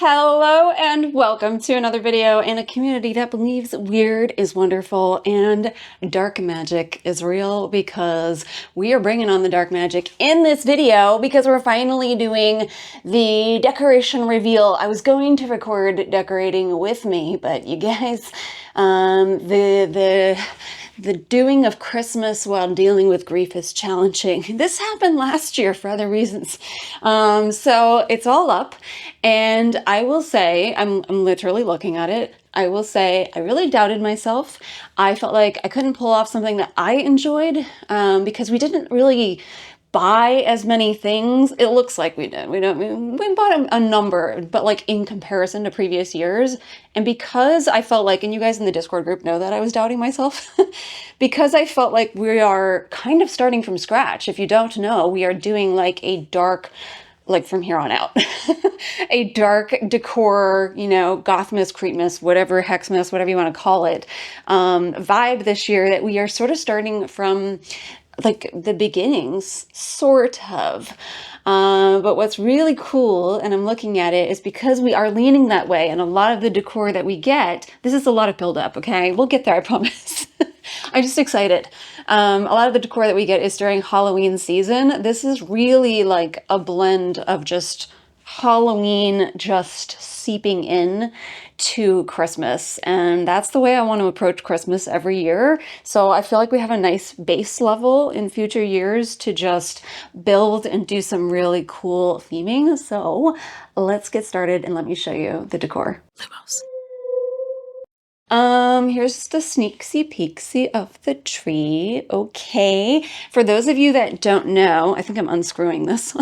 Hello and welcome to another video in a community that believes weird is wonderful and dark magic is real, because we are bringing on the dark magic in this video because we're finally doing the decoration reveal. I was going to record decorating with me, but you guys, the doing of Christmas while dealing with grief is challenging. This happened last year for other reasons. So it's all up, and I will say, I'm literally looking at it. I will say I really doubted myself. I felt like I couldn't pull off something that I enjoyed because we didn't really buy as many things. It looks like we did. We bought a number, but like in comparison to previous years. And because I felt like, and you guys in the Discord group know that I was doubting myself, because I felt like we are kind of starting from scratch. If you don't know, we are doing like a dark, like from here on out, a dark decor, you know, Gothmas, Creepmas, whatever, Hexmas, whatever you want to call it, vibe this year, that we are sort of starting from like the beginnings, sort of. But what's really cool, and I'm looking at it, is because we are leaning that way, and a lot of the decor that we get, this is a lot of build-up, okay? We'll get there, I promise. I'm just excited. A lot of the decor that we get is during Halloween season. This is really like a blend of just Halloween just seeping in to Christmas, and that's the way I want to approach Christmas every year. So I feel like we have a nice base level in future years to just build and do some really cool theming. So let's get started and let me show you the decor. Lumos. Here's the sneaksy peeksy of the tree. Okay. For those of you that don't know, I think I'm unscrewing this.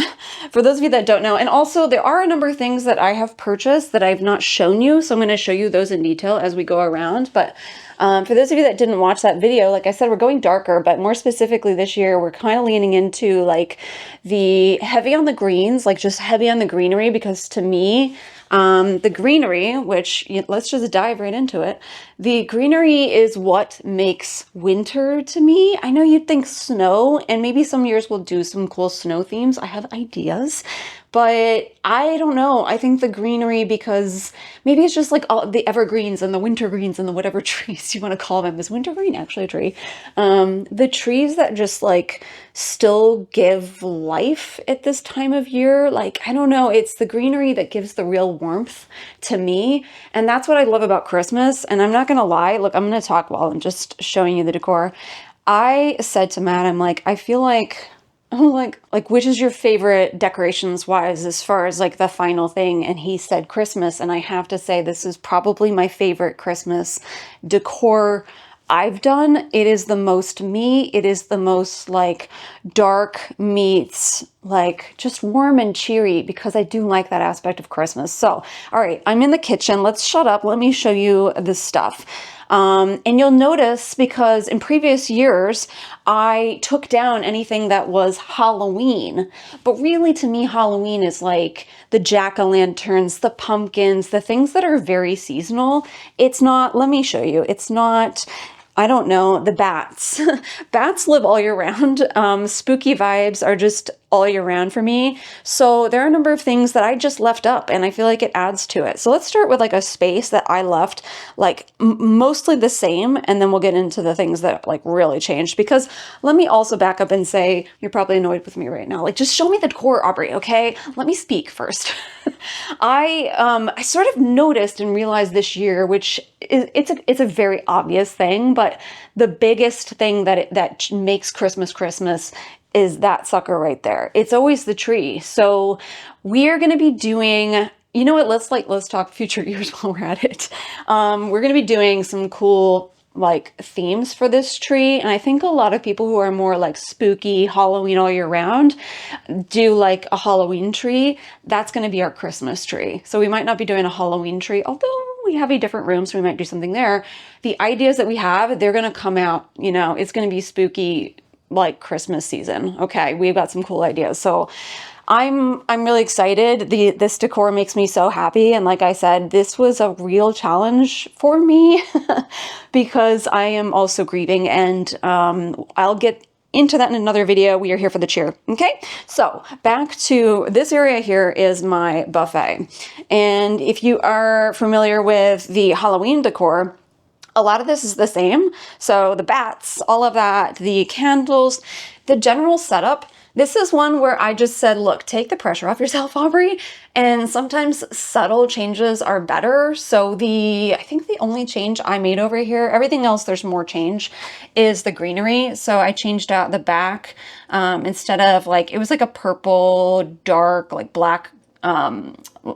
For those of you that don't know, and also there are a number of things that I have purchased that I've not shown you, so I'm going to show you those in detail as we go around. But for those of you that didn't watch that video, like I said, we're going darker, but more specifically this year, we're kind of leaning into like the heavy on the greens, like just heavy on the greenery, because to me, the greenery, which let's just dive right into it. The greenery is what makes winter to me. I know you'd think snow, and maybe some years we'll do some cool snow themes. I have ideas, but I don't know. I think the greenery, because maybe it's just like all the evergreens and the winter greens and the whatever trees you want to call them. Is wintergreen actually a tree? The trees that just like still give life at this time of year. Like, I don't know. It's the greenery that gives the real warmth to me. And that's what I love about Christmas. And I'm not going to lie. Look, I'm going to talk while I'm just showing you the decor. I said to Matt, I'm like, I feel like, which is your favorite decorations wise as far as like the final thing? And he said Christmas. And I have to say, this is probably my favorite Christmas decor I've done. It is the most me. It is the most like dark meets like just warm and cheery, because I do like that aspect of Christmas. So, all right, I'm in the kitchen. Let's shut up. Let me show you the stuff. And you'll notice, because in previous years, I took down anything that was Halloween. But really, to me, Halloween is like the jack-o'-lanterns, the pumpkins, the things that are very seasonal. It's not, let me show you, it's not, I don't know, the bats. Bats live all year round. Spooky vibes are just all year round for me. So there are a number of things that I just left up, and I feel like it adds to it. So let's start with like a space that I left like mostly the same, and then we'll get into the things that like really changed. Because let me also back up and say, you're probably annoyed with me right now. Like, just show me the decor, Aubrey, okay? Let me speak first. I sort of noticed and realized this year, which it's a very obvious thing, but the biggest thing that makes Christmas is that sucker right there. It's always the tree. So we are going to be doing, you know what, let's talk future years while we're at it. We're going to be doing some cool like themes for this tree. And I think a lot of people who are more like spooky Halloween all year round do like a Halloween tree. That's going to be our Christmas tree. So we might not be doing a Halloween tree, although we have a different room, so we might do something there. The ideas that we have, they're going to come out, you know, it's going to be spooky like Christmas season. Okay, we've got some cool ideas. So I'm really excited. This decor makes me so happy. And like I said, this was a real challenge for me because I am also grieving, and I'll get into that in another video. We are here for the cheer. Okay, so back to this area here is my buffet. And if you are familiar with the Halloween decor, a lot of this is the same. So the bats, all of that, the candles, the general setup. This is one where I just said, look, take the pressure off yourself, Aubrey. And sometimes subtle changes are better. So I think the only change I made over here, everything else there's more change, is the greenery. So I changed out the back instead of like, it was like a purple, dark, like black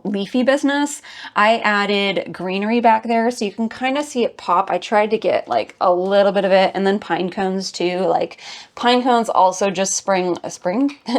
leafy business. I added greenery back there so you can kind of see it pop. I tried to get like a little bit of it, and then pine cones too. Like pine cones also just spring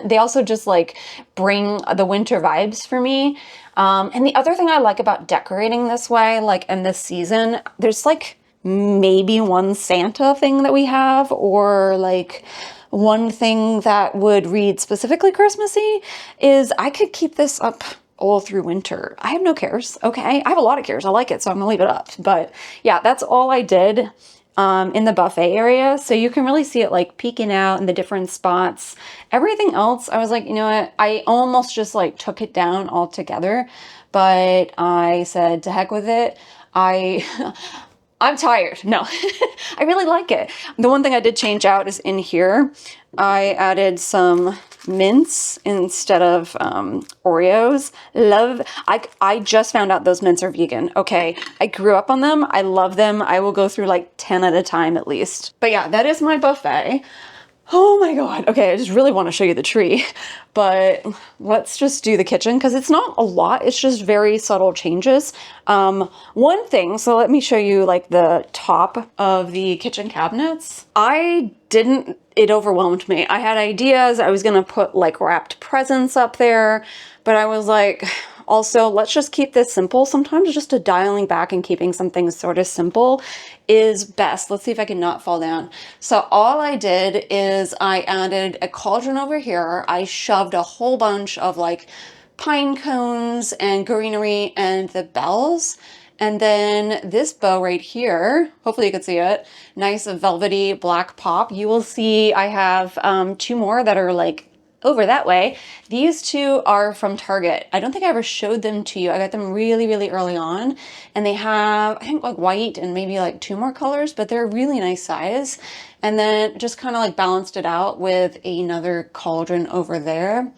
they also just like bring the winter vibes for me. And the other thing I like about decorating this way, like in this season, there's like maybe one Santa thing that we have, or like one thing that would read specifically Christmassy, is I could keep this up all through winter. I have no cares, okay? I have a lot of cares. I like it, so I'm gonna leave it up. But yeah, that's all I did in the buffet area. So you can really see it like peeking out in the different spots. Everything else, I was like, you know what? I almost just like took it down altogether, but I said, to heck with it. I'm tired. No, I really like it. The one thing I did change out is in here, I added some mints instead of Oreos. I just found out those mints are vegan. Okay, I grew up on them. I love them. I will go through like 10 at a time at least. But yeah, that is my buffet. Oh my God. Okay, I just really want to show you the tree, but let's just do the kitchen because it's not a lot. It's just very subtle changes. One thing, so let me show you like the top of the kitchen cabinets. It overwhelmed me. I had ideas. I was going to put like wrapped presents up there, but I was like, also, let's just keep this simple. Sometimes just a dialing back and keeping something sort of simple is best. Let's see if I can not fall down. So all I did is I added a cauldron over here. I shoved a whole bunch of like pine cones and greenery and the bells. And then this bow right here, hopefully you can see it, nice velvety black pop. You will see I have 2 more that are like over that way. These 2 are from Target. I don't think I ever showed them to you. I got them really, really early on, and they have, I think, like white and maybe like 2 more colors, but they're a really nice size. And then just kind of like balanced it out with another cauldron over there.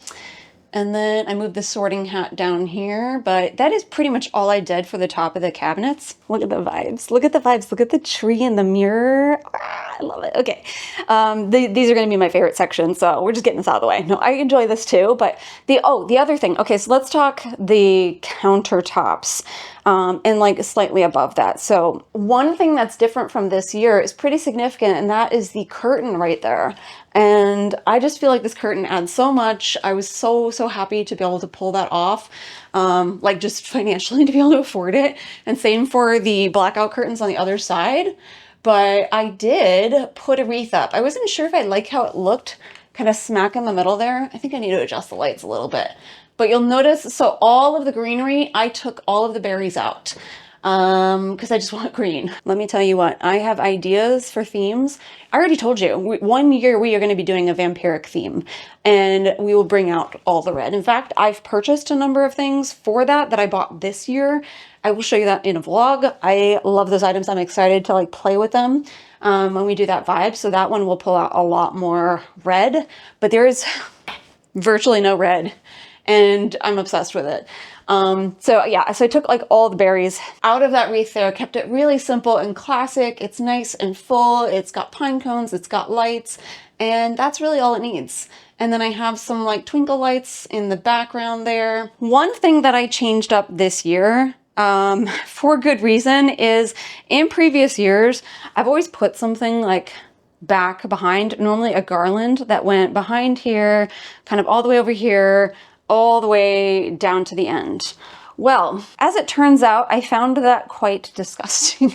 And then I moved the sorting hat down here, but that is pretty much all I did for the top of the cabinets. Look at the vibes. Look at the vibes. Look at the tree in the mirror. I love it. Okay. These are going to be my favorite section, so we're just getting this out of the way. No, I enjoy this too, but the other thing. Okay, so let's talk the countertops and like slightly above that. So one thing that's different from this year is pretty significant, and that is the curtain right there. And I just feel like this curtain adds so much. I was so happy to be able to pull that off, like just financially to be able to afford it. And same for the blackout curtains on the other side. But I did put a wreath up. I wasn't sure if I like how it looked kind of smack in the middle there. I think I need to adjust the lights a little bit. But you'll notice, so all of the greenery, I took all of the berries out. Because I just want green. Let me tell you what, I have ideas for themes. I already told you, one year we are going to be doing a vampiric theme, and we will bring out all the red. In fact, I've purchased a number of things for that I bought this year. I will show you that in a vlog. I love those items. I'm excited to like play with them when we do that vibe. So that one will pull out a lot more red, but there is virtually no red, and I'm obsessed with it. So yeah, so I took like all the berries out of that wreath there, kept it really simple and classic. It's nice and full. It's got pine cones, it's got lights, and that's really all it needs. And then I have some like twinkle lights in the background there. One thing that I changed up this year, for good reason, is in previous years, I've always put something like back behind, normally a garland that went behind here, kind of all the way over here, all the way down to the end. Well, as it turns out, I found that quite disgusting.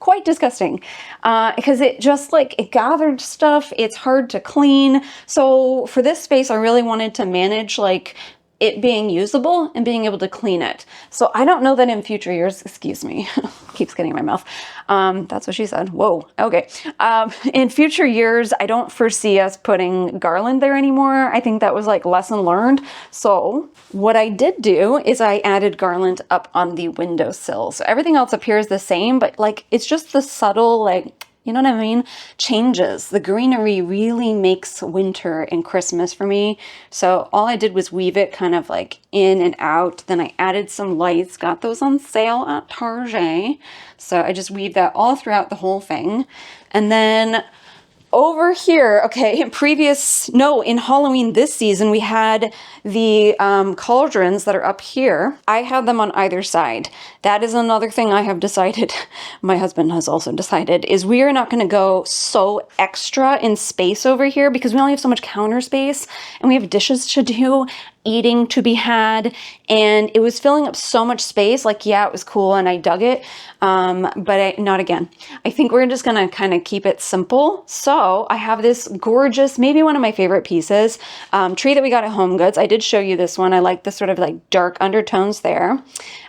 Quite disgusting, because it just like, it gathered stuff. It's hard to clean. So for this space, I really wanted to manage like it being usable and being able to clean it. So I don't know that in future years, excuse me, keeps getting in my mouth. That's what she said. Whoa. Okay. In future years, I don't foresee us putting garland there anymore. I think that was like lesson learned. So what I did do is I added garland up on the windowsill. So everything else appears the same, but like, it's just the subtle, like, you know what I mean? Changes. The greenery really makes winter and Christmas for me. So all I did was weave it kind of like in and out. Then I added some lights, got those on sale at Target. So I just weaved that all throughout the whole thing. And then over here, okay, in Halloween this season, we had the cauldrons that are up here. I had them on either side. That is another thing I have decided, my husband has also decided, is we are not going to go so extra in space over here because we only have so much counter space and we have dishes to do, eating to be had, and it was filling up so much space. Like, yeah, it was cool and I dug it, but not again. I think we're just gonna kind of keep it simple. So I have this gorgeous, maybe one of my favorite pieces, tree that we got at Home Goods. I did show you this one. I like the sort of like dark undertones there.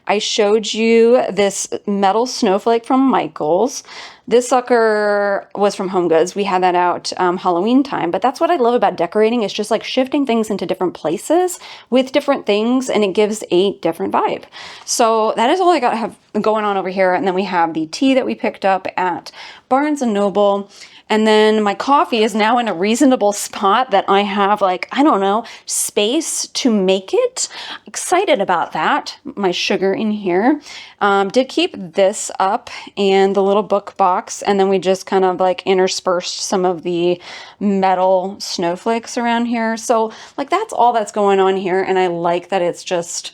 I showed you this metal snowflake from Michael's. This sucker was from Home Goods. We had that out Halloween time, but that's what I love about decorating. It's just like shifting things into different places with different things, and it gives a different vibe. So that is all I got to have going on over here. And then we have the tea that we picked up at Barnes & Noble. And then my coffee is now in a reasonable spot that I have, like, I don't know, space to make it. Excited about that. My sugar in here. Did keep this up and the little book box. And then we just kind of like interspersed some of the metal snowflakes around here. So like that's all that's going on here. And I like that it's just...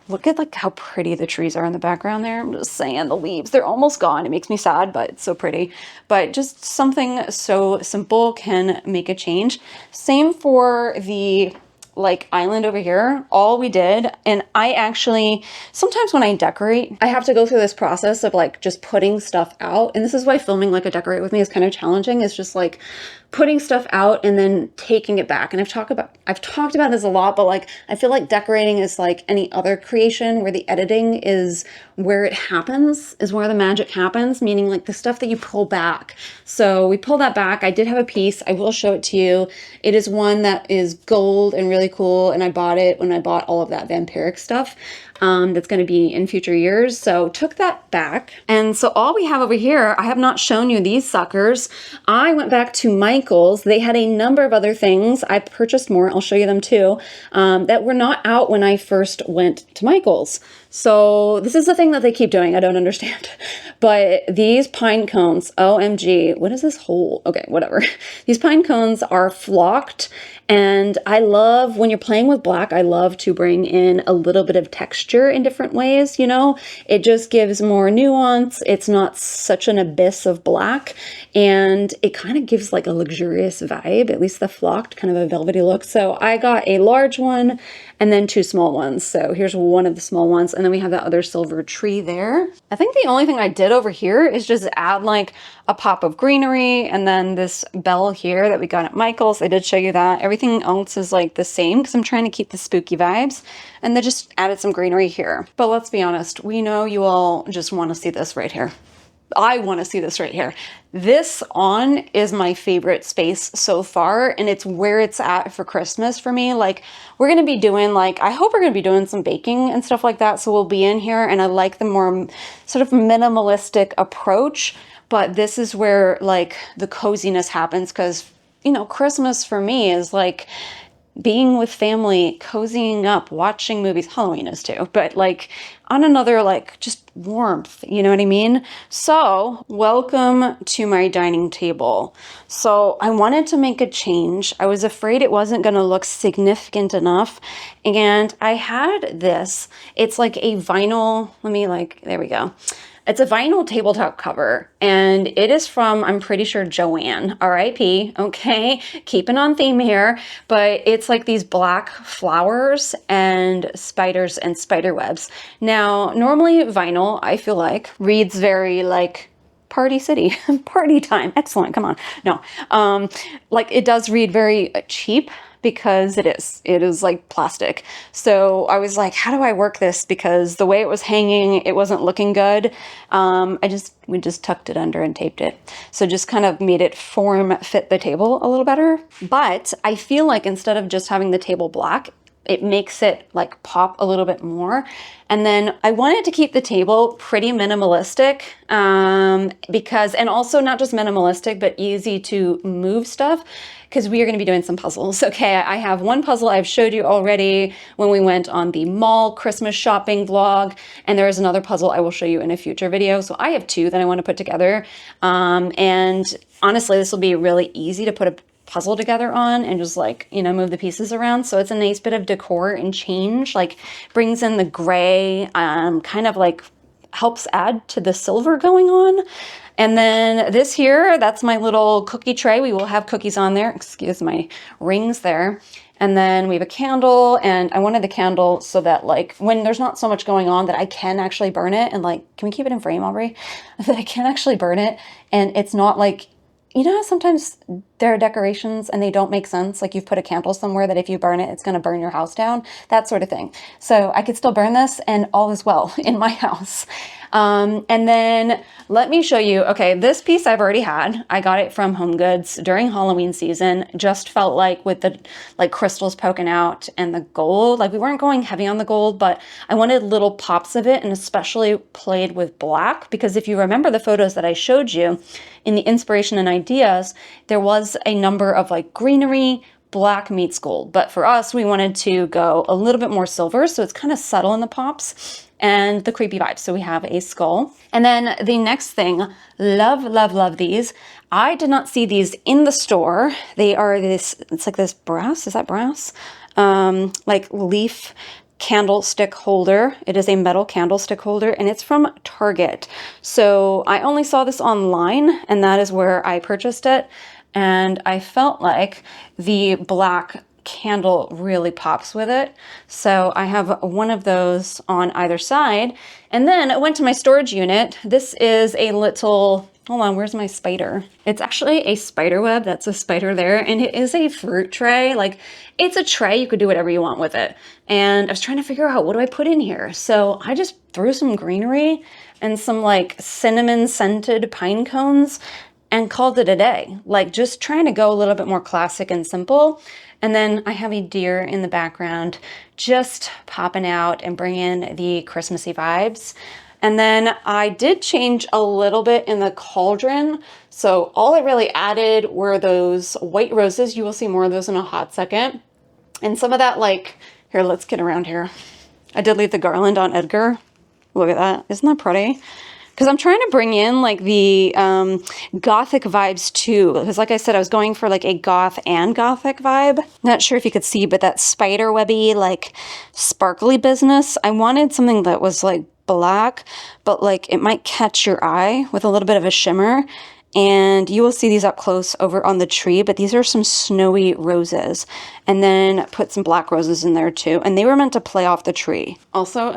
Look at like how pretty the trees are in the background there. I'm just saying, the leaves, they're almost gone. It makes me sad, but it's so pretty. But just something so simple can make a change. Same for the like island over here. All we did, and I actually, sometimes when I decorate, I have to go through this process of like just putting stuff out. And this is why filming like a decorate with me is kind of challenging. It's just like putting stuff out and then taking it back. And I've talked about this a lot, but like, I feel like decorating is like any other creation where the editing is where it happens, is where the magic happens, meaning like the stuff that you pull back. So we pull that back. I did have a piece. I will show it to you. It is one that is gold and really cool. And I bought it when I bought all of that vampiric stuff. That's going to be in future years. So took that back. And so all we have over here, I have not shown you these suckers. I went back to Michael's. They had a number of other things. I purchased more. I'll show you them too, that were not out when I first went to Michael's. So this is the thing that they keep doing. I don't understand. But these pine cones, OMG, what is this hole? Okay, whatever. These pine cones are flocked. And I love, when you're playing with black, I love to bring in a little bit of texture in different ways, you know? It just gives more nuance. It's not such an abyss of black. And it kind of gives like a luxurious vibe, at least the flocked, kind of a velvety look. So I got a large one and then two small ones. So here's one of the small ones. And then we have that other silver tree there. I think the only thing I did over here is just add like a pop of greenery and then this bell here that we got at Michael's. I did show you that. Everything else is like the same because I'm trying to keep the spooky vibes, and then just added some greenery here. But let's be honest, we know you all just want to see this right here. I want to see this right here. This on is my favorite space so far, and it's where it's at for Christmas for me. Like, we're going to be doing like, I hope we're going to be doing some baking and stuff like that. So we'll be in here, and I like the more sort of minimalistic approach, but this is where like the coziness happens because, you know, Christmas for me is like being with family, cozying up, watching movies. Halloween is too, but like on another, like just warmth, you know what I mean? So welcome to my dining table. So I wanted to make a change. I was afraid it wasn't going to look significant enough. And I had this, it's like a vinyl, there we go. It's a vinyl tabletop cover, and it is from, I'm pretty sure, Joanne, R.I.P., okay? Keeping on theme here, but it's like these black flowers and spiders and spider webs. Now, normally vinyl, I feel like, reads very like Party City, party time, excellent, come on. No, like it does read very cheap, because it is like plastic. So I was like, how do I work this? Because the way it was hanging, it wasn't looking good. We just tucked it under and taped it. So just kind of made it fit the table a little better. But I feel like instead of just having the table black, it makes it like pop a little bit more. And then I wanted to keep the table pretty minimalistic, and also not just minimalistic, but easy to move stuff, because we are going to be doing some puzzles. Okay, I have one puzzle I've showed you already when we went on the mall Christmas shopping vlog, and there is another puzzle I will show you in a future video. So I have two that I want to put together. And honestly, this will be really easy to put a puzzle together on and just like, move the pieces around. So it's a nice bit of decor and change, like brings in the gray, kind of like helps add to the silver going on. And then this here, that's my little cookie tray. We will have cookies on there. Excuse my rings there. And then we have a candle, and I wanted the candle so that like when there's not so much going on that I can actually burn it, and like, can we keep it in frame, Aubrey? That I can actually burn it, and it's not like, how sometimes there are decorations and they don't make sense. Like you've put a candle somewhere that if you burn it, it's going to burn your house down, that sort of thing. So I could still burn this and all is well in my house. And then let me show you, okay, this piece I've already had. I got it from Home Goods during Halloween season. Just felt like with the like crystals poking out and the gold, like we weren't going heavy on the gold, but I wanted little pops of it, and especially played with black, because if you remember the photos that I showed you in the inspiration and ideas, there was a number of like greenery, black meets gold. But for us, we wanted to go a little bit more silver, so it's kind of subtle in the pops and the creepy vibes. So we have a skull. And then the next thing, love, love, love these. I did not see these in the store. They are it's like this brass, is that brass? Like leaf candlestick holder. It is a metal candlestick holder, and it's from Target. So I only saw this online, and that is where I purchased it. And I felt like the black candle really pops with it. So I have one of those on either side. And then I went to my storage unit. This is a little, hold on, where's my spider? It's actually a spider web. That's a spider there. And it is a fruit tray. Like, it's a tray. You could do whatever you want with it. And I was trying to figure out, what do I put in here? So I just threw some greenery and some like cinnamon scented pine cones and called it a day. Like, just trying to go a little bit more classic and simple. And then I have a deer in the background just popping out and bringing the Christmassy vibes. And then I did change a little bit in the cauldron. So all I really added were those white roses. You will see more of those in a hot second. And some of that, like, here, let's get around here. I did leave the garland on Edgar. Look at that. Isn't that pretty? Because I'm trying to bring in like the Gothic vibes too. Because like I said, I was going for like a goth and Gothic vibe. Not sure if you could see, but that spider webby, like sparkly business. I wanted something that was like black, but like it might catch your eye with a little bit of a shimmer. And you will see these up close over on the tree, but these are some snowy roses. And then put some black roses in there too. And they were meant to play off the tree. Also,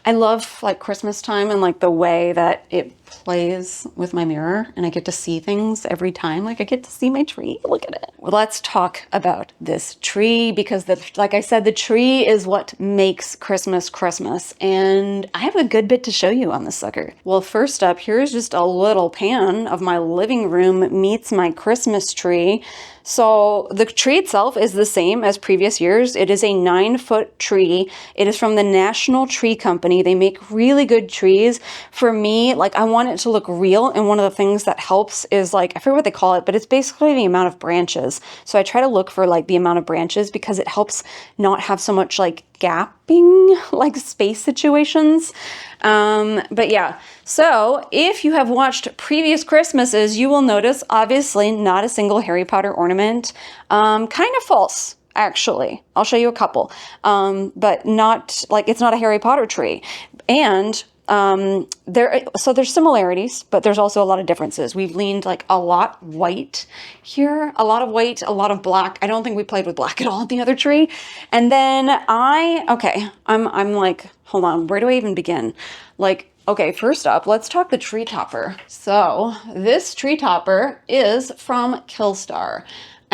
I love like Christmas time and like the way that it plays with my mirror, and I get to see things every time. Like I get to see my tree. Look at it. Well, let's talk about this tree, because like I said, the tree is what makes Christmas Christmas. And I have a good bit to show you on this sucker. Well, first up, here's just a little pan of my living room meets my Christmas tree. So the tree itself is the same as previous years. It is a 9-foot tree. It is from the National Tree Company. They make really good trees. For me, like I want it to look real. And one of the things that helps is like, I forget what they call it, but it's basically the amount of branches. So I try to look for like the amount of branches because it helps not have so much like gapping, like space situations. But yeah, so if you have watched previous Christmases, you will notice obviously not a single Harry Potter ornament. Kind of false, actually. I'll show you a couple. But not like, it's not a Harry Potter tree. And there's similarities, but there's also a lot of differences. We've leaned like a lot white here, a lot of white, a lot of black. I don't think we played with black at all at the other tree. And then I'm like, hold on, where do I even begin? Like, okay, first up, let's talk the tree topper. So this tree topper is from Killstar.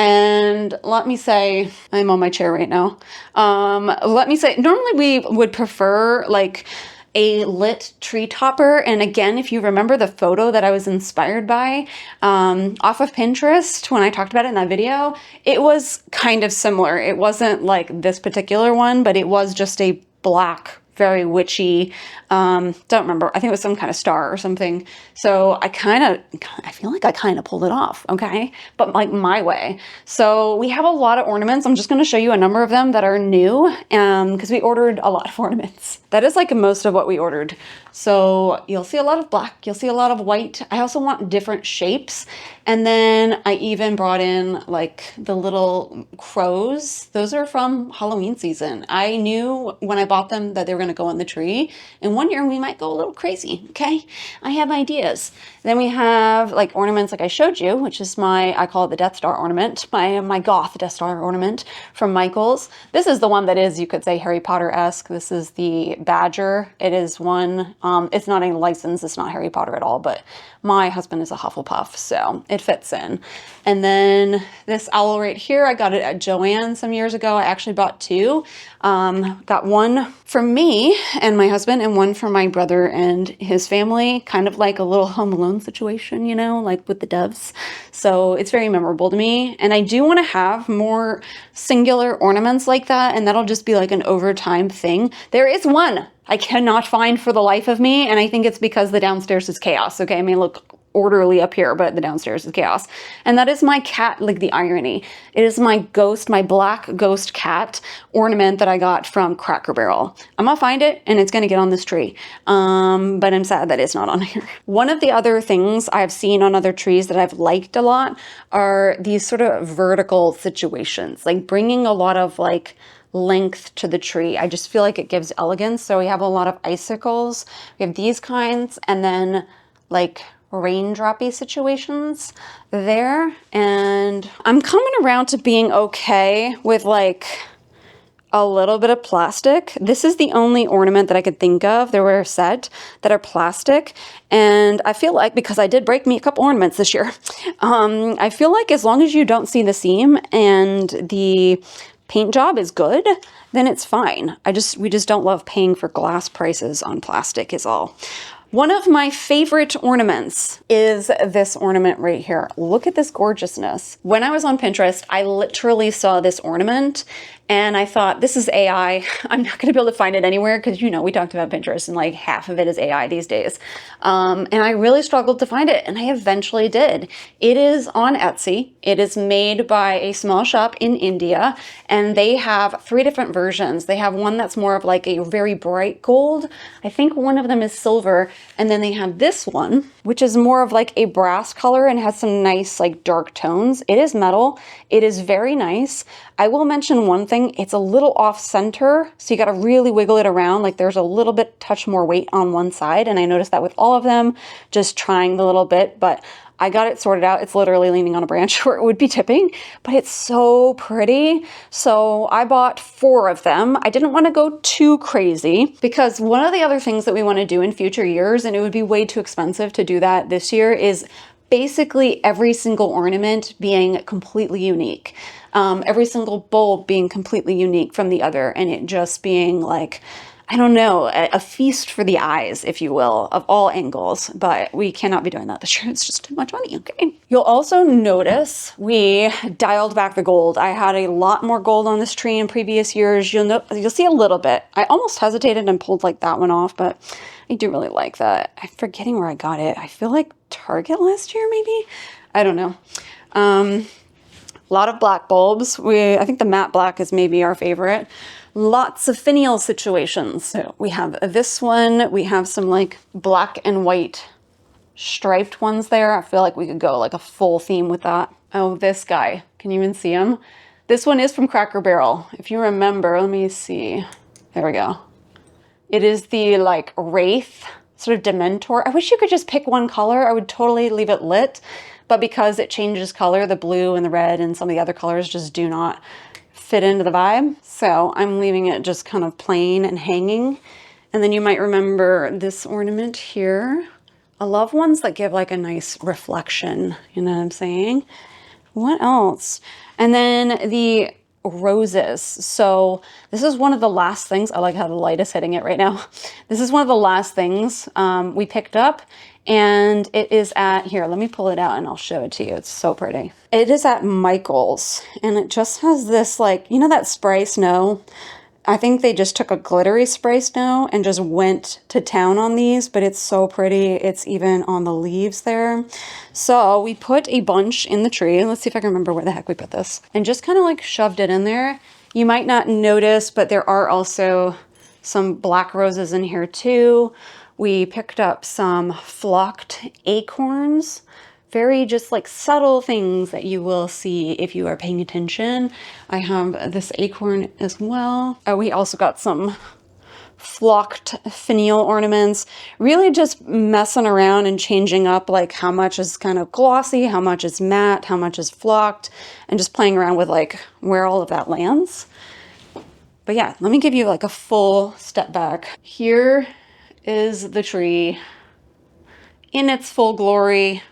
And let me say, I'm on my chair right now. Let me say, normally we would prefer like a lit tree topper. And again, if you remember the photo that I was inspired by off of Pinterest when I talked about it in that video, it was kind of similar. It wasn't like this particular one, but it was just a black, very witchy, don't remember, I think it was some kind of star or something. So I feel like I kind of pulled it off, okay? But like my way. So we have a lot of ornaments. I'm just going to show you a number of them that are new because we ordered a lot of ornaments. That is like most of what we ordered. So you'll see a lot of black, you'll see a lot of white. I also want different shapes. And then I even brought in like the little crows. Those are from Halloween season. I knew when I bought them that they were going to go on the tree. And one year we might go a little crazy, okay? I have ideas. Then we have like ornaments like I showed you, which is I call it the Death Star ornament, my Goth Death Star ornament from Michaels. This is the one that is, you could say, Harry Potter-esque. This is the Badger. It is one, it's not a license, it's not Harry Potter at all, but my husband is a Hufflepuff, so it fits in. And then this owl right here, I got it at Joann some years ago. I actually bought two. Got one for me and my husband and one for my brother and his family, kind of like a little Home Alone situation, you know, like with the doves. So it's very memorable to me. And I do want to have more singular ornaments like that, and that'll just be like an overtime thing. There is one I cannot find for the life of me, and I think it's because the downstairs is chaos. Okay, I mean, look orderly up here, but the downstairs is chaos. And that is my cat, like the irony. It is my ghost, my black ghost cat ornament that I got from Cracker Barrel. I'm gonna find it and it's gonna get on this tree. But I'm sad that it's not on here. One of the other things I've seen on other trees that I've liked a lot are these sort of vertical situations, like bringing a lot of like length to the tree. I just feel like it gives elegance. So we have a lot of icicles. We have these kinds, and then like raindroppy situations there. And I'm coming around to being okay with like a little bit of plastic. This is the only ornament that I could think of. There were a set that are plastic. And I feel like, because I did break me a couple ornaments this year, I feel like as long as you don't see the seam and the paint job is good, then it's fine. We just don't love paying for glass prices on plastic is all. One of my favorite ornaments is this ornament right here. Look at this gorgeousness. When I was on Pinterest, I literally saw this ornament and I thought, this is AI. I'm not gonna be able to find it anywhere because, you know, we talked about Pinterest and like half of it is AI these days. And I really struggled to find it, and I eventually did. It is on Etsy. It is made by a small shop in India, and they have 3 different versions. They have one that's more of like a very bright gold. I think one of them is silver. And then they have this one, which is more of like a brass color and has some nice like dark tones. It is metal. It is very nice. I will mention one thing. It's a little off center, so you got to really wiggle it around. Like there's a little bit touch more weight on one side. And I noticed that with all of them, just trying the little bit, but I got it sorted out. It's literally leaning on a branch where it would be tipping, but it's so pretty. So I bought 4 of them. I didn't want to go too crazy because one of the other things that we want to do in future years, and it would be way too expensive to do that this year, is basically every single ornament being completely unique. Every single bulb being completely unique from the other, and it just being like, I don't know, a feast for the eyes, if you will, of all angles, but we cannot be doing that this year. It's just too much money, okay? You'll also notice we dialed back the gold. I had a lot more gold on this tree in previous years. You'll see a little bit. I almost hesitated and pulled like that one off, but I do really like that. I'm forgetting where I got it. I feel like Target last year, maybe? I don't know. A lot of black bulbs. I think the matte black is maybe our favorite. Lots of finial situations. So we have this one. We have some like black and white striped ones there. I feel like we could go like a full theme with that. Oh, this guy. Can you even see him? This one is from Cracker Barrel. If you remember, let me see. There we go. It is the like Wraith, sort of Dementor. I wish you could just pick one color. I would totally leave it lit. But because it changes color, the blue and the red and some of the other colors just do not fit into the vibe. So I'm leaving it just kind of plain and hanging. And then you might remember this ornament here. I love ones that give like a nice reflection, you know what I'm saying? What else? And then the roses. So this is one of the last things. I like how the light is hitting it right now. This is one of the last things we picked up, and it is at, here, let me pull it out and I'll show it to you. It's so pretty. It is at Michael's, and it just has this, like, you know that spray snow? I think they just took a glittery spray snow and just went to town on these, but it's so pretty. It's even on the leaves there. So we put a bunch in the tree. Let's see if I can remember where the heck we put this. And just kind of like shoved it in there. You might not notice, but there are also some black roses in here too. We picked up some flocked acorns. Very just like subtle things that you will see if you are paying attention. I have this acorn as well. We also got some flocked finial ornaments. Really just messing around and changing up like how much is kind of glossy, how much is matte, how much is flocked, and just playing around with like where all of that lands. But yeah, let me give you like a full step back. Here is the tree in its full glory.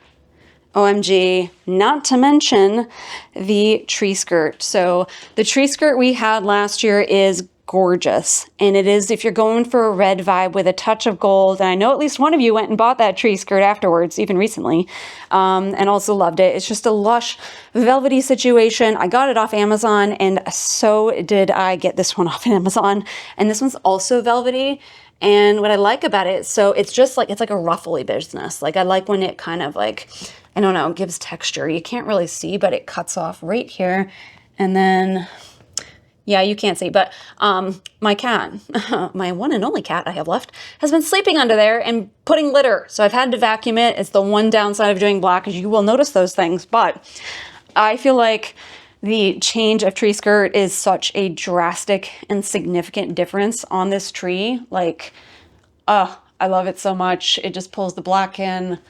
OMG, not to mention the tree skirt. So the tree skirt we had last year is gorgeous. And it is, if you're going for a red vibe with a touch of gold, and I know at least one of you went and bought that tree skirt afterwards, even recently, and also loved it. It's just a lush, velvety situation. I got it off Amazon, and so did I get this one off Amazon. And this one's also velvety. And what I like about it, so it's just like, it's like a ruffly business. Like I like when it kind of like, I don't know, gives texture. You can't really see, but it cuts off right here. And then, yeah, you can't see, but my cat, my one and only cat I have left, has been sleeping under there and putting litter. So I've had to vacuum it. It's the one downside of doing black, is you will notice those things. But I feel like the change of tree skirt is such a drastic and significant difference on this tree. Like, I love it so much. It just pulls the black in.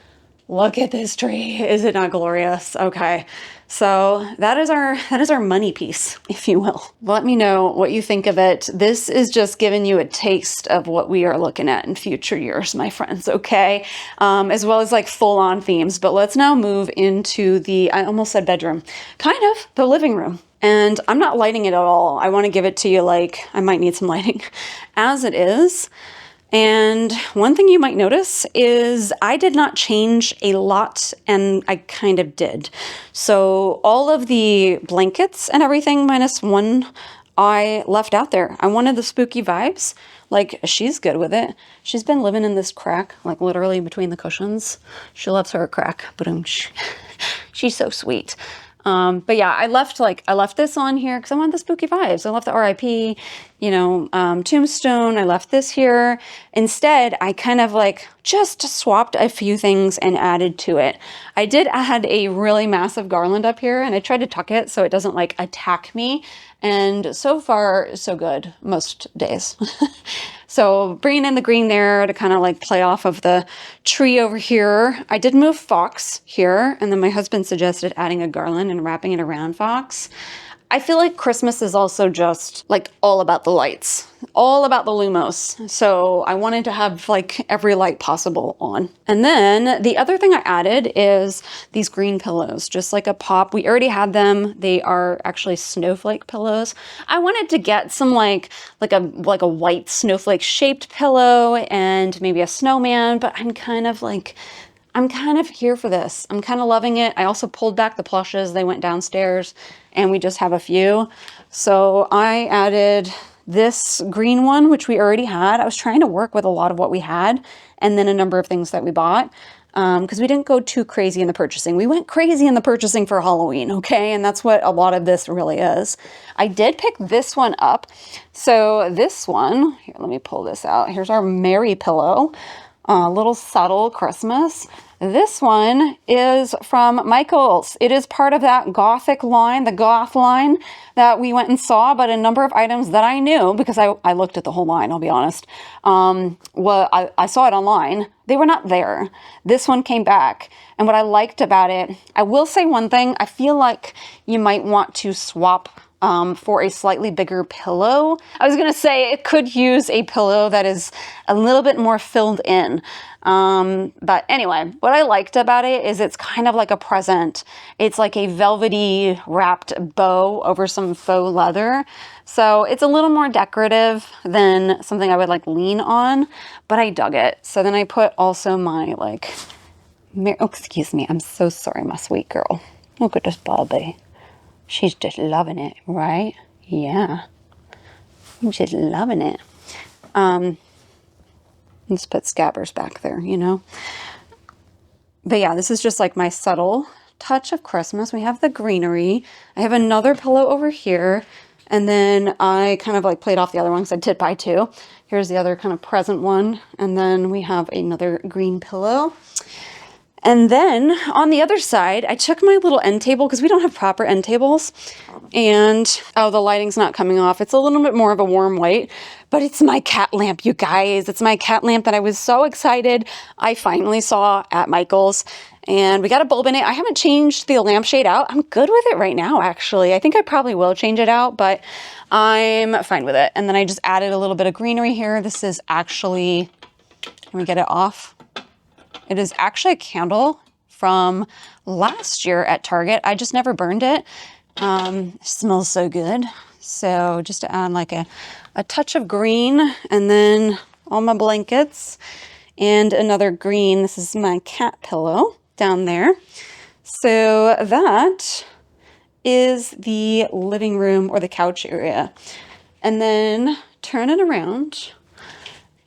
Look at this tree. Is it not glorious? Okay. So that is our money piece, if you will. Let me know what you think of it. This is just giving you a taste of what we are looking at in future years, my friends, okay? As well as like full on themes. But let's now move into the, I almost said bedroom, kind of the living room. And I'm not lighting it at all. I want to give it to you like, I might need some lighting as it is. And one thing you might notice is I did not change a lot, and I kind of did. So all of the blankets and everything minus one I left out there. I wanted the spooky vibes. Like, she's good with it. She's been living in this crack, like literally between the cushions. She loves her crack, but she's so sweet. But yeah, I left this on here because I wanted the spooky vibes. I left the RIP, tombstone. I left this here. Instead, I kind of like just swapped a few things and added to it. I did add a really massive garland up here, and I tried to tuck it so it doesn't like attack me. And so far, so good most days. So bringing in the green there to kind of like play off of the tree over here. I did move fox here, and then my husband suggested adding a garland and wrapping it around fox. I feel like Christmas is also just like all about the lights, all about the Lumos. So I wanted to have like every light possible on. And then the other thing I added is these green pillows, just like a pop. We already had them. They are actually snowflake pillows. I wanted to get some like a white snowflake shaped pillow and maybe a snowman, but I'm kind of here for this. I'm kind of loving it. I also pulled back the plushes. They went downstairs and we just have a few. So I added this green one, which we already had. I was trying to work with a lot of what we had and then a number of things that we bought because we didn't go too crazy in the purchasing. We went crazy in the purchasing for Halloween, okay? And that's what a lot of this really is. I did pick this one up. So this one, here, let me pull this out. Here's our Merry pillow. Little subtle Christmas. This one is from Michael's. It is part of that Gothic line, the Goth line that we went and saw, but a number of items that I knew because I looked at the whole line, I'll be honest. I saw it online. They were not there. This one came back. And what I liked about it, I will say one thing, I feel like you might want to swap for a slightly bigger pillow. I was gonna say it could use a pillow that is a little bit more filled in. But anyway, what I liked about it is it's kind of like a present. It's like a velvety wrapped bow over some faux leather. So it's a little more decorative than something I would like lean on, but I dug it. So then I put also my like, oh, excuse me, I'm so sorry, my sweet girl. Look at this Barbie. She's just loving it, right? Yeah. She's loving it. Let's put Scabbers back there, you know? But yeah, this is just like my subtle touch of Christmas. We have the greenery. I have another pillow over here. And then I kind of like played off the other one because I did buy two. Here's the other kind of present one. And then we have another green pillow. And then on the other side, I took my little end table because we don't have proper end tables. And, oh, the lighting's not coming off. It's a little bit more of a warm white, but it's my cat lamp, you guys. It's my cat lamp that I was so excited I finally saw at Michael's. And we got a bulb in it. I haven't changed the lampshade out. I'm good with it right now, actually. I think I probably will change it out, but I'm fine with it. And then I just added a little bit of greenery here. This is actually, can we get it off? It is actually a candle from last year at Target. I just never burned it. It smells so good. So just to add like a touch of green, and then all my blankets and another green. This is my cat pillow down there. So that is the living room or the couch area. And then turn it around.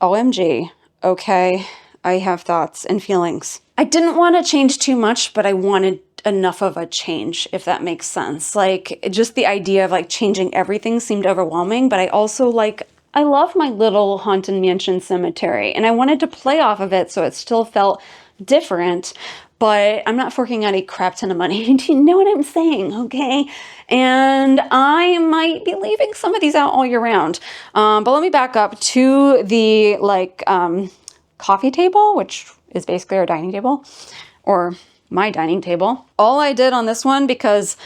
OMG. Okay. I have thoughts and feelings. I didn't want to change too much, but I wanted enough of a change, if that makes sense. Like, just the idea of like changing everything seemed overwhelming, but I also like, I love my little Haunted Mansion cemetery, and I wanted to play off of it so it still felt different, but I'm not forking out a crap ton of money. Do you know what I'm saying? Okay. And I might be leaving some of these out all year round. But let me back up to the like, coffee table, which is basically our dining table, or my dining table. All I did on this one, because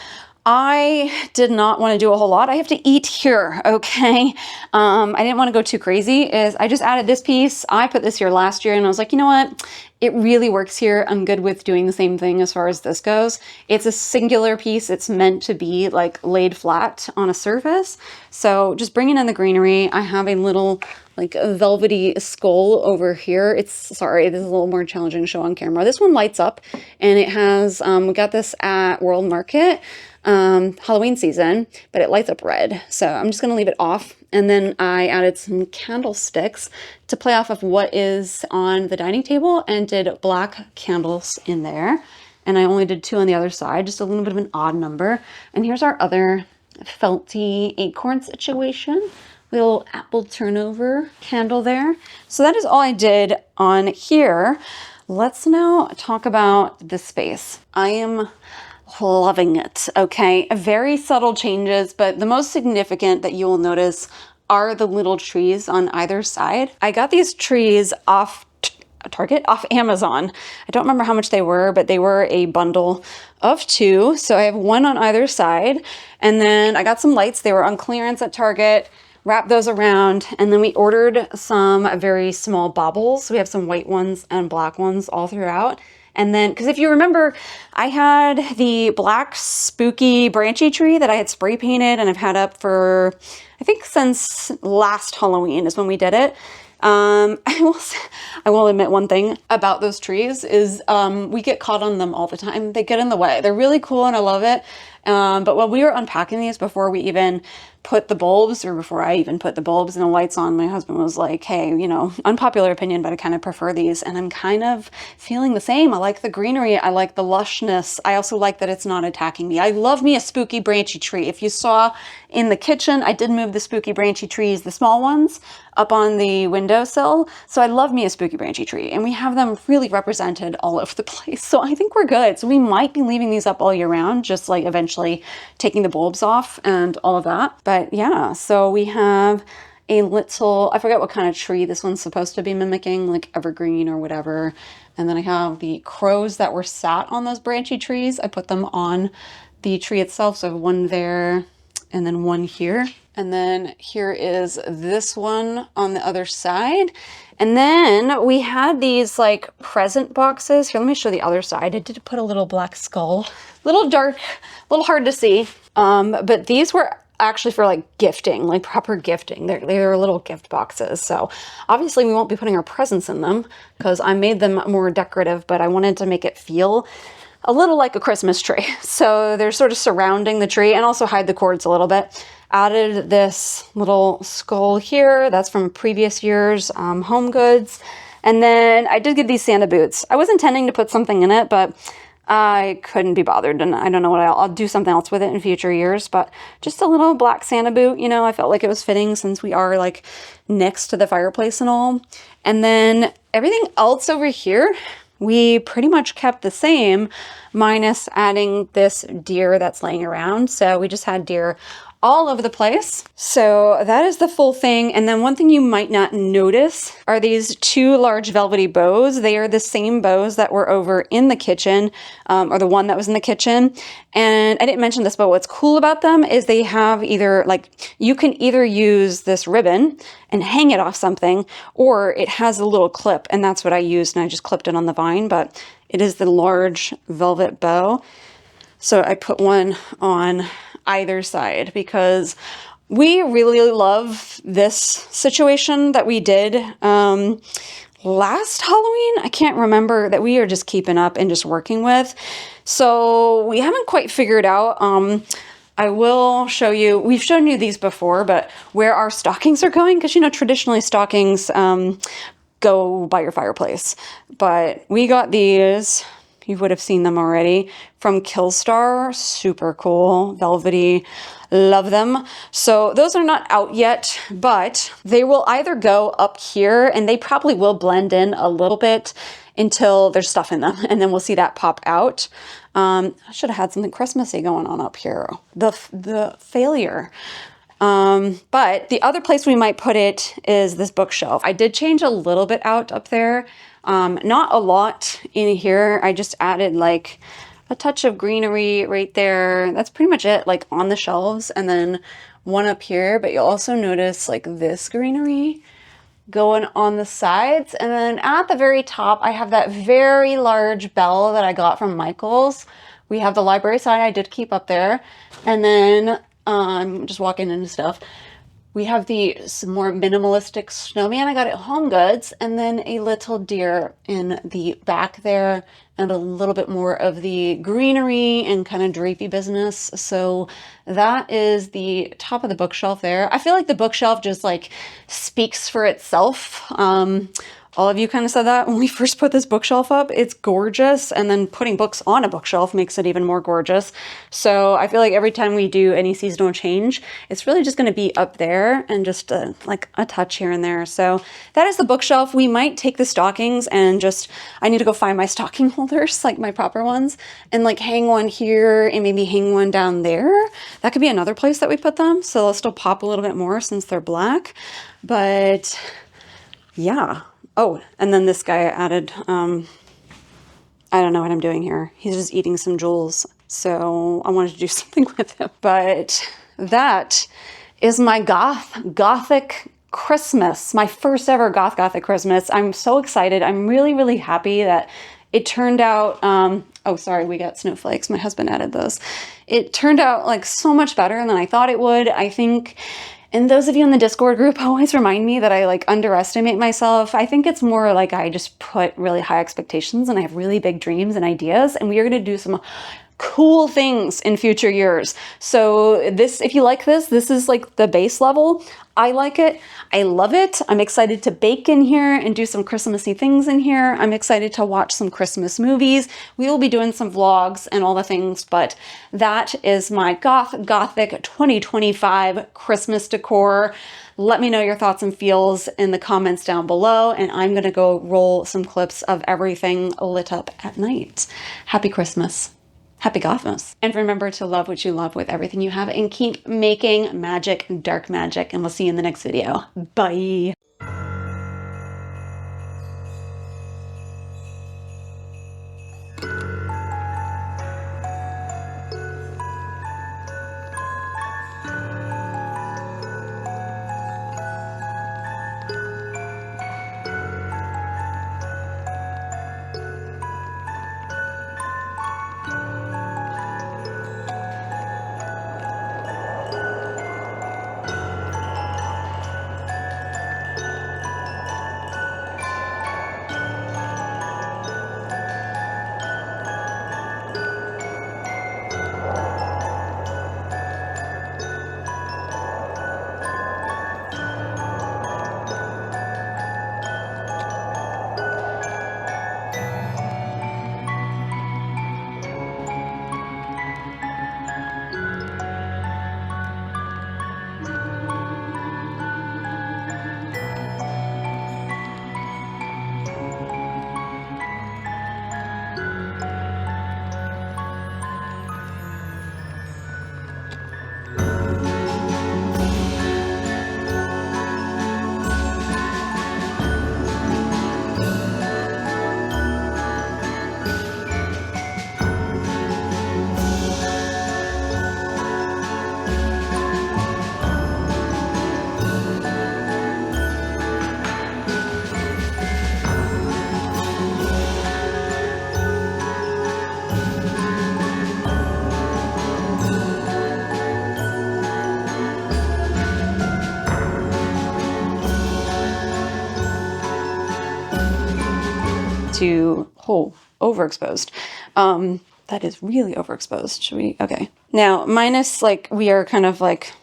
I did not want to do a whole lot. I have to eat here, okay? I didn't want to go too crazy, is I just added this piece. I put this here last year and I was like, you know what? It really works here. I'm good with doing the same thing as far as this goes. It's a singular piece. It's meant to be like laid flat on a surface. So just bringing in the greenery, I have a little like a velvety skull over here. It's, sorry, this is a little more challenging to show on camera. This one lights up, and it has, we got this at World Market, Halloween season, but it lights up red. So I'm just gonna leave it off. And then I added some candlesticks to play off of what is on the dining table, and did black candles in there. And I only did two on the other side, just a little bit of an odd number. And here's our other felty acorn situation. Little apple turnover candle there. So that is all I did on here. Let's now talk about this space. I am loving it, okay? Very subtle changes, but the most significant that you will notice are the little trees on either side. I got these trees off Target, off Amazon. I don't remember how much they were, but they were a bundle of two. So I have one on either side. And then I got some lights. They were on clearance at Target. Wrap those around, and then we ordered some very small baubles. We have some white ones and black ones all throughout. And then, because if you remember, I had the black spooky branchy tree that I had spray painted and I've had up for, I think since last Halloween is when we did it. I will admit one thing about those trees is we get caught on them all the time. They get in the way. They're really cool and I love it. But when we were unpacking these before we even put the bulbs, or before I even put the bulbs and the lights on, my husband was like, hey, you know, unpopular opinion, but I kind of prefer these. And I'm kind of feeling the same. I like the greenery. I like the lushness. I also like that it's not attacking me. I love me a spooky branchy tree. If you saw in the kitchen, I did move the spooky branchy trees, the small ones, up on the windowsill. So I love me a spooky branchy tree, and we have them really represented all over the place. So I think we're good. So we might be leaving these up all year round, just like eventually taking the bulbs off and all of that. But yeah, so we have a little, I forget what kind of tree this one's supposed to be mimicking, like evergreen or whatever. And then I have the crows that were sat on those branchy trees. I put them on the tree itself. So I have one there, and then one here. And then here is this one on the other side. And then we had these like present boxes. Here, let me show the other side. I did put a little black skull, little dark, a little hard to see. But these were actually for like gifting, like proper gifting. They're little gift boxes. So obviously we won't be putting our presents in them because I made them more decorative, but I wanted to make it feel a little like a Christmas tree. So they're sort of surrounding the tree and also hide the cords a little bit. Added this little skull here. That's from previous year's home goods. And then I did get these Santa boots. I was intending to put something in it, but I couldn't be bothered, and I don't know what I'll do something else with it in future years, but just a little black Santa boot, you know, I felt like it was fitting since we are like next to the fireplace and all. And then everything else over here, we pretty much kept the same, minus adding this deer that's laying around. So we just had deer all over the place. So that is the full thing. And then one thing you might not notice are these two large velvety bows. They are the same bows that were over in the kitchen, or the one that was in the kitchen. And I didn't mention this, but what's cool about them is they have either like, you can either use this ribbon and hang it off something, or it has a little clip, and that's what I used, and I just clipped it on the vine, but it is the large velvet bow. So I put one on either side because we really love this situation that we did last Halloween. I can't remember, that we are just keeping up and just working with. So we haven't quite figured out. I will show you, we've shown you these before, but where our stockings are going, because you know, traditionally stockings go by your fireplace. But we got these, you would have seen them already, from Killstar. Super cool, velvety, love them. So those are not out yet, but they will either go up here, and they probably will blend in a little bit until there's stuff in them, and then we'll see that pop out. I should have had something Christmassy going on up here. The failure. But the other place we might put it is this bookshelf. I did change a little bit out up there. Not a lot in here. I just added like a touch of greenery right there. That's pretty much it, like on the shelves, and then one up here. But you'll also notice like this greenery going on the sides. And then at the very top, I have that very large bell that I got from Michael's. We have the library sign I did keep up there. And then just walking into stuff. We have some more minimalistic snowman I got at Home Goods, and then a little deer in the back there, and a little bit more of the greenery and kind of drapey business. So that is the top of the bookshelf there. I feel like the bookshelf just like speaks for itself. All of you kind of said that when we first put this bookshelf up. It's gorgeous, and then putting books on a bookshelf makes it even more gorgeous. So I feel like every time we do any seasonal change, it's really just going to be up there and just like a touch here and there. So that is the bookshelf. We might take the stockings and just, I need to go find my stocking holders, like my proper ones, and like hang one here and maybe hang one down there. That could be another place that we put them. So they'll still pop a little bit more since they're black. But yeah. Oh, and then this guy added, I don't know what I'm doing here. He's just eating some jewels. So I wanted to do something with him. But that is my Gothic Christmas, my first ever Goth Gothic Christmas. I'm so excited. I'm really, really happy that it turned out, oh, sorry, we got snowflakes. My husband added those. It turned out like so much better than I thought it would. I think. And those of you in the Discord group always remind me that I like underestimate myself. I think it's more like I just put really high expectations and I have really big dreams and ideas, and we are going to do some cool things in future years. So this, if you like this is like the base level. I like it. I love it. I'm excited to bake in here and do some Christmassy things in here. I'm excited to watch some Christmas movies. We will be doing some vlogs and all the things, but that is my Goth Gothic 2025 Christmas decor. Let me know your thoughts and feels in the comments down below, and I'm going to go roll some clips of everything lit up at night. Happy Christmas. Happy Gothmas. And remember to love what you love with everything you have, and keep making magic, dark magic, and we'll see you in the next video. Bye. to, oh, overexposed. That is really overexposed. Should we, okay. Now, minus, like, we are kind of like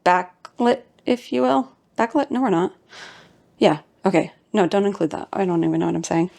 backlit, if you will. Backlit? No, we're not. Yeah, okay. No, don't include that. I don't even know what I'm saying.